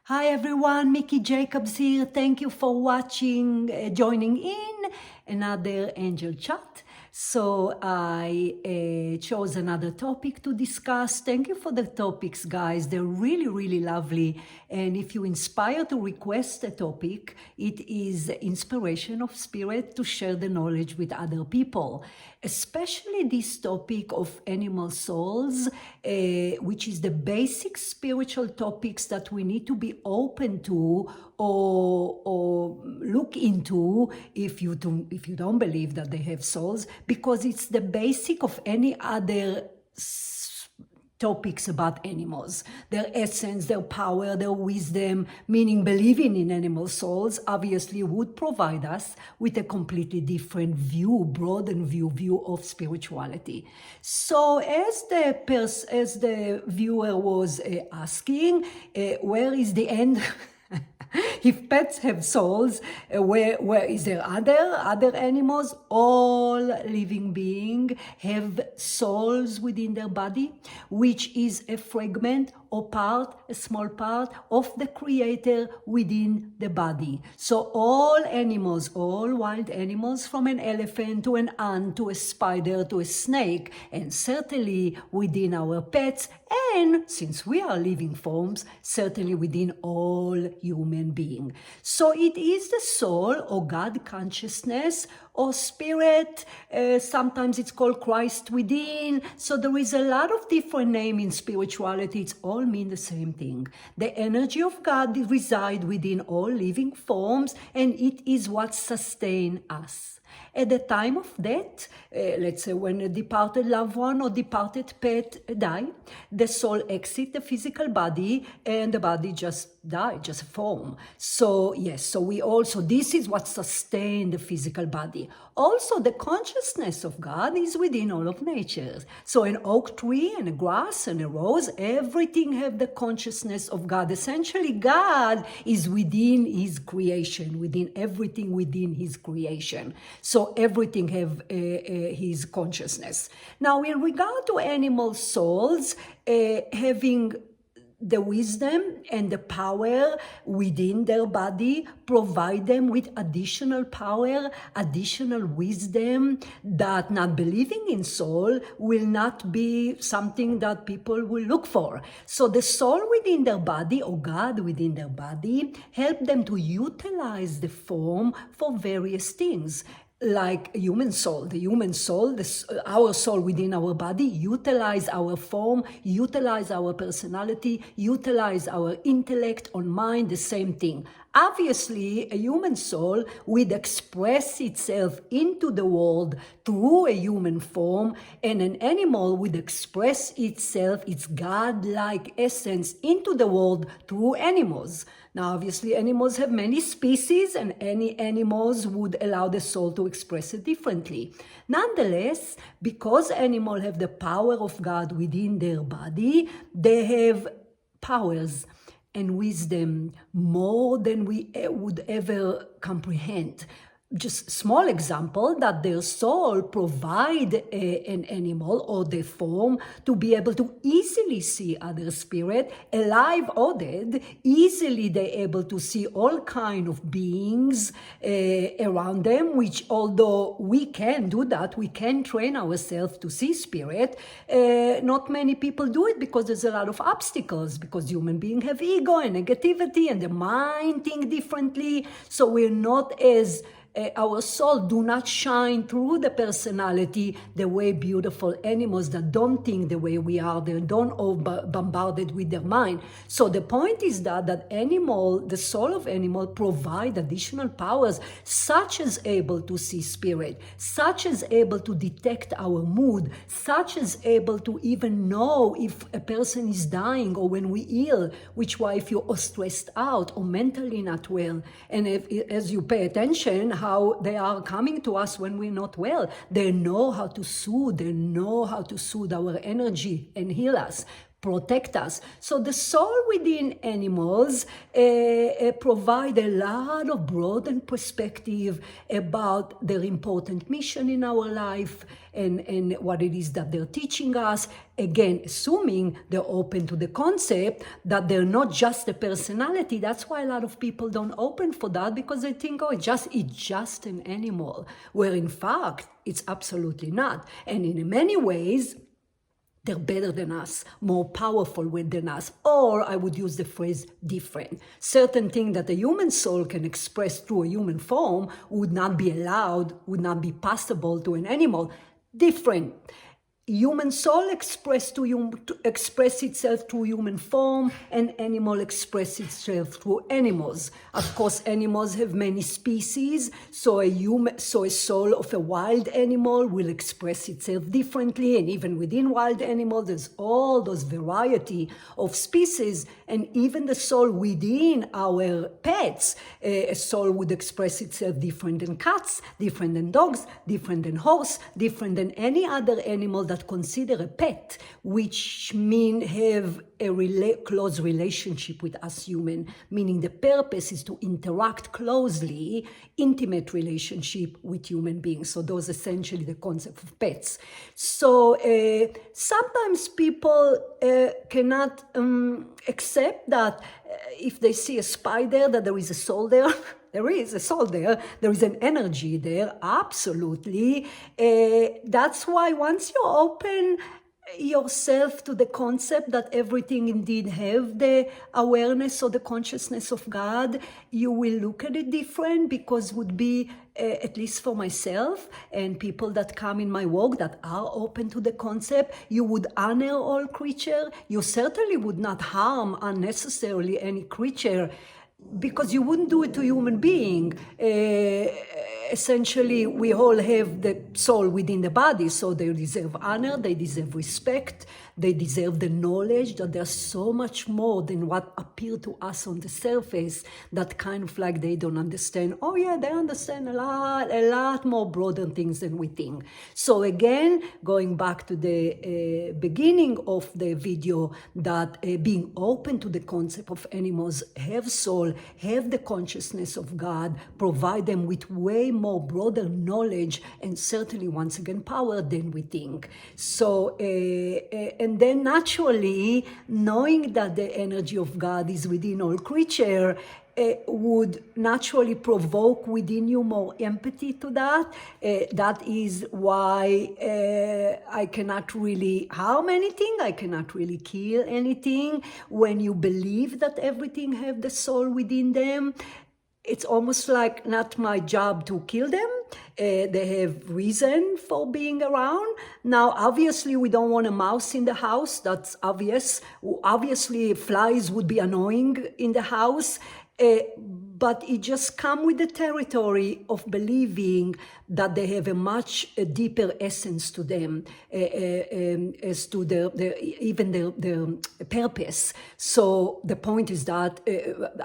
Hi everyone, Mickey Jacobs here. Thank you for watching, joining in another angel chat. So I chose another topic to discuss. Thank you for the topics, guys. They're really, really lovely. And if you inspire to request a topic, it is inspiration of spirit to share the knowledge with other people. Especially this topic of animal souls, which is the basic spiritual topics that we need to be open to or look into if you don't believe that they have souls, because it's the basic of any other topics about animals, their essence, their power, their wisdom, meaning believing in animal souls obviously would provide us with a completely different view, broadened view of spirituality. So as the viewer was asking, where is the end? If pets have souls, where is there other animals? All living beings have souls within their body, which is a fragment or part, a small part of the Creator within the body. So all animals, all wild animals, from an elephant to an ant to a spider to a snake, and certainly within our pets, and since we are living forms, certainly within all human beings. So it is the soul or God consciousness or spirit. Sometimes it's called Christ within. So there is a lot of different names in spirituality. It's all mean the same thing. The energy of God resides within all living forms, and it is what sustains us. At the time of death, let's say when a departed loved one or departed pet die, the soul exits the physical body and the body just died, just a form. So yes, so this is what sustains the physical body. Also, the consciousness of God is within all of nature. So an oak tree and a grass and a rose, everything have the consciousness of God. Essentially, God is within His creation, within everything within His creation. So everything have His consciousness. Now, in regard to animal souls, having the wisdom and the power within their body provide them with additional power, additional wisdom, that not believing in soul will not be something that people will look for. So the soul within their body, or God within their body, help them to utilize the form for various things. Like a human soul, our soul within our body, utilize our form, utilize our personality, utilize our intellect or mind, the same thing. Obviously, a human soul would express itself into the world through a human form, and an animal would express itself, its God-like essence, into the world through animals. Now, obviously, animals have many species, and any animals would allow the soul to express it differently. Nonetheless, because animals have the power of God within their body, they have powers and wisdom more than we would ever comprehend. Just small example that their soul provide an animal or the form to be able to easily see other spirit, alive or dead. Easily they're able to see all kind of beings around them, which although we can do that, we can train ourselves to see spirit. Not many people do it because there's a lot of obstacles, because human beings have ego and negativity and the mind think differently. So we're not as our soul do not shine through the personality the way beautiful animals that don't think the way we are, they don't bombarded with their mind. So the point is that the soul of animal provide additional powers, such as able to see spirit, such as able to detect our mood, such as able to even know if a person is dying or when we ill, which why if you're stressed out or mentally not well. And as you pay attention, how they are coming to us when we're not well. They know how to soothe. They know how to soothe our energy and heal us. protect us. So the soul within animals provide a lot of broadened perspective about their important mission in our life and what it is that they're teaching us. Again, assuming they're open to the concept that they're not just a personality. That's why a lot of people don't open for that, because they think, oh, it's just an animal, where in fact, it's absolutely not. And in many ways, they're better than us, more powerful than us, or I would use the phrase different. Certain things that a human soul can express through a human form would not be allowed, would not be possible to an animal. Different. Human soul express itself through human form, and animal express itself through animals. Of course, animals have many species, so a soul of a wild animal will express itself differently, and even within wild animals, there's all those variety of species, and even the soul within our pets, a soul would express itself different than cats, different than dogs, different than horse, different than any other animal that consider a pet, which mean have a close relationship with us human, meaning the purpose is to interact closely, intimate relationship with human beings. So those essentially the concept of pets. So sometimes people cannot accept that if they see a spider, that there is a soul there. There is a soul there. There is an energy there. Absolutely. That's why once you open yourself to the concept that everything indeed have the awareness or the consciousness of God, you will look at it different, because would be, at least for myself and people that come in my work that are open to the concept, you would honor all creature. You certainly would not harm unnecessarily any creature, because you wouldn't do it to a human being. Essentially, we all have the soul within the body, so they deserve honor, they deserve respect, they deserve the knowledge that there's so much more than what appear to us on the surface, that kind of like they don't understand. Oh yeah, they understand a lot more broader things than we think. So again, going back to the beginning of the video, that being open to the concept of animals have soul, have the consciousness of God, provide them with way more broader knowledge, and certainly, once again, power than we think. So, and then naturally, knowing that the energy of God is within all creature, would naturally provoke within you more empathy to that. That is why I cannot really harm anything, I cannot really kill anything. When you believe that everything have the soul within them, it's almost like not my job to kill them. They have reason for being around. Now, obviously, we don't want a mouse in the house. That's obvious. Obviously, flies would be annoying in the house. But it just comes with the territory of believing that they have a much deeper essence to them, as to their purpose. So the point is that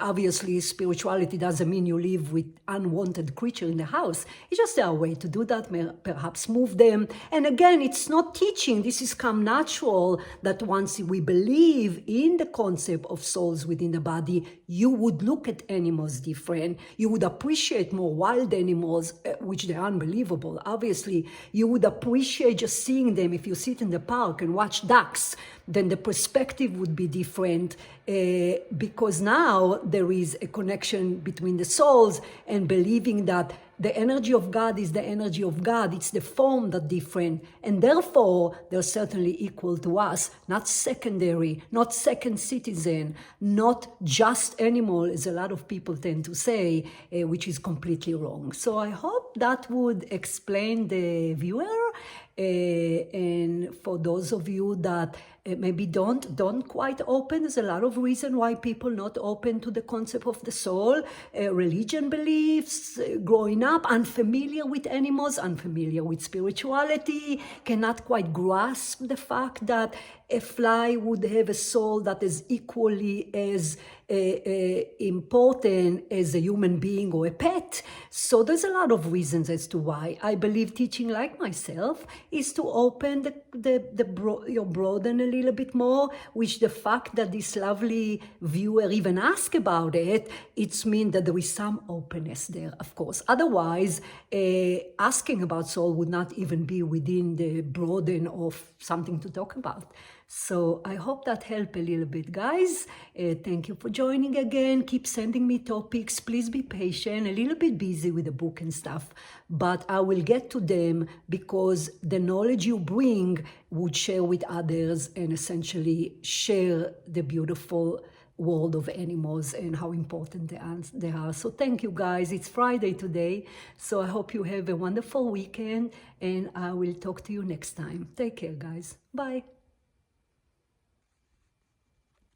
obviously spirituality doesn't mean you live with unwanted creature in the house. It's just a way to do that, perhaps move them. And again, it's not teaching. This is come natural, that once we believe in the concept of souls within the body, you would look at animals different. You would appreciate more wild animals, which they are unbelievable. Obviously, you would appreciate just seeing them. If you sit in the park and watch ducks, then the perspective would be different, because now there is a connection between the souls, and believing that the energy of God is the energy of God. It's the form that's different, and therefore they're certainly equal to us, not secondary, not second citizen, not just animal, as a lot of people tend to say, which is completely wrong. So I hope that would explain the viewer. And for those of you that maybe don't quite open, there's a lot of reason why people not open to the concept of the soul, religion beliefs, growing up, unfamiliar with animals, unfamiliar with spirituality, cannot quite grasp the fact that a fly would have a soul that is equally as important as a human being or a pet. So there's a lot of reasons as to why I believe teaching like myself is to open your broaden a little bit more, which the fact that this lovely viewer even asked about it, it's mean that there is some openness there, of course. Otherwise, asking about soul would not even be within the broaden of something to talk about. So I hope that helped a little bit, guys. Thank you for joining again. Keep sending me topics. Please be patient. A little bit busy with the book and stuff, but I will get to them because the knowledge you bring would share with others and essentially share the beautiful world of animals and how important they are. So thank you, guys. It's Friday today, so I hope you have a wonderful weekend, and I will talk to you next time. Take care, guys. Bye.